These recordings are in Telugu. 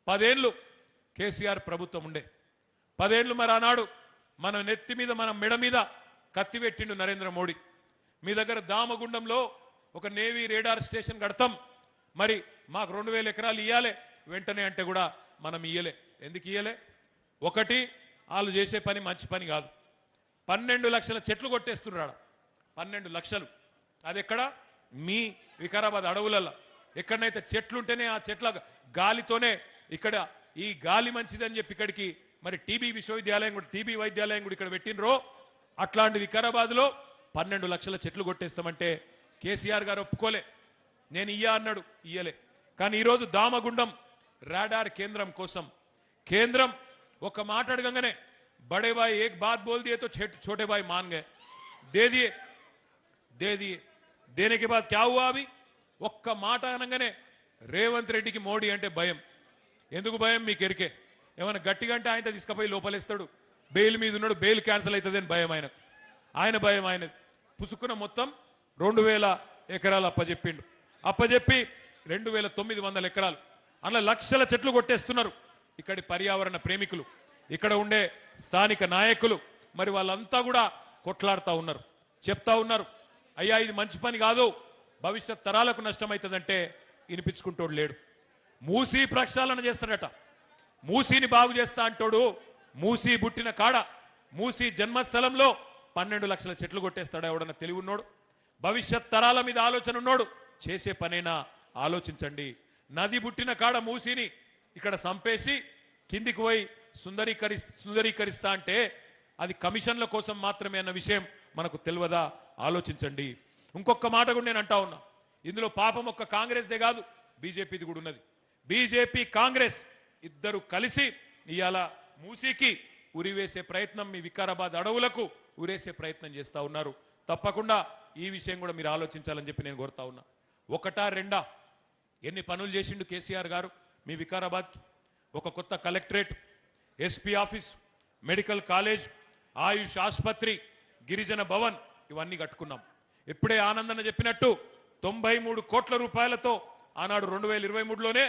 10 ఏళ్ళు కేసీఆర్ ప్రభుత్వం ఉండే 10 ఏళ్ళు మరి ఆనాడు మన నెత్తి మీద మన మెడ మీద కత్తి పెట్టిండు నరేంద్ర మోడీ. మీ దగ్గర దామగుండంలో ఒక నేవీ రేడార్ స్టేషన్ కడతాం, మరి మాకు 2000 ఎకరాలు ఇయ్యాలి వెంటనే అంటే కూడా మనం ఇయ్యలే. ఎందుకు ఇయ్యలే? ఒకటి, వాళ్ళు చేసే పని మంచి పని కాదు. 12 లక్షల చెట్లు కొట్టేస్తున్నాడు. 12 లక్షలు. అది ఎక్కడ? మీ వికారాబాద్ అడవులలో. ఎక్కడనైతే చెట్లుంటేనే ఆ చెట్ల గాలితోనే ఇక్కడ ఈ గాలి మంచిదని చెప్పి ఇక్కడికి మరి టీబీ విశ్వవిద్యాలయం కూడా టీబీ వైద్యాలయం కూడా ఇక్కడ పెట్టినరో అట్లాంటి వికారాబాద్లో 12 లక్షల చెట్లు కొట్టేస్తామంటే కేసీఆర్ గారు ఒప్పుకోలే. నేను ఇయ్యా అన్నాడు, ఇయ్యలే. కానీ ఈరోజు దామగుండం రాడార్ కేంద్రం కోసం కేంద్రం ఒక మాట అడగంగానే బడే భాయ్ ఏక్ బాత్ బోల్ దియే తో छोटे भाई मान गए, दे दिए देने के बाद क्या हुआ? अभी ఒక్క మాట అనగానే రేవంత్ రెడ్డికి మోడీ అంటే భయం. ఎందుకు భయం? మీకు ఎరికే. ఏమైనా గట్టిగా అంటే ఆయన తీసుకుపోయి లోపలేస్తాడు, బెయిల్ మీద ఉన్నాడు, బెయిల్ క్యాన్సిల్ అవుతుంది అని భయం ఆయనకు. ఆయన భయం ఆయన పుసుకున్న మొత్తం 2000 ఎకరాలు అప్పచెప్పిండు. అప్పచెప్పి 2900 ఎకరాలు అలా లక్షల చెట్లు కొట్టేస్తున్నారు. ఇక్కడి పర్యావరణ ప్రేమికులు, ఇక్కడ ఉండే స్థానిక నాయకులు మరి వాళ్ళంతా కూడా కొట్లాడుతూ ఉన్నారు, చెప్తా ఉన్నారు, అయ్యా ఇది మంచి పని కాదు, భవిష్యత్ తరాలకు నష్టమవుతుందంటే వినిపించుకుంటోడు లేడు. మూసీ ప్రక్షాళన చేస్తాడట, మూసీని బాగు చేస్తా అంటోడు. మూసీ పుట్టిన కాడ మూసీ జన్మస్థలంలో 12 లక్షల చెట్లు కొట్టేస్తాడు ఎవడన్నా తెలివి ఉన్నోడు? భవిష్యత్ తరాల మీద ఆలోచన ఉన్నోడు చేసే పనైనా ఆలోచించండి. నది పుట్టిన కాడ మూసీని ఇక్కడ సంపేసి కిందికి పోయి సుందరీకరిస్తా అంటే అది కమిషన్ల కోసం మాత్రమే అన్న విషయం మనకు తెలియదా? ఆలోచించండి. ఇంకొక మాట కూడా నేను అంటా ఉన్నా, ఇందులో పాపం ఒక్క కాంగ్రెస్దే కాదు, బీజేపీది కూడా ఉన్నది. బీజేపీ కాంగ్రెస్ ఇద్దరు కలిసి ఇవాళ మూసీకి ఉరివేసే ప్రయత్నం, మీ వికారాబాద్ అడవులకు ఉరేసే ప్రయత్నం చేస్తూ ఉన్నారు. తప్పకుండా ఈ విషయం కూడా మీరు ఆలోచించాలని చెప్పి నేను కోరుతా ఉన్నా. ఒకటా రెండా ఎన్ని పనులు చేసిండు కేసీఆర్ గారు మీ వికారాబాద్కి? ఒక కొత్త collectorate, SP office, medical college, AYUSH ఆసుపత్రి, గిరిజన భవన్ ఇవన్నీ కట్టుకున్నాం. ఇప్పుడే ఆనందన్న చెప్పినట్టు 93 కోట్ల రూపాయలతో ఆనాడు 2023లోనే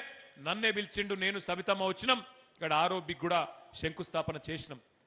నన్నే పిలిచిండు, నేను సబితమ్మ వచ్చినాం, ఇక్కడ ఆరోగ్యకి కూడా శంకుస్థాపన చేసినాం.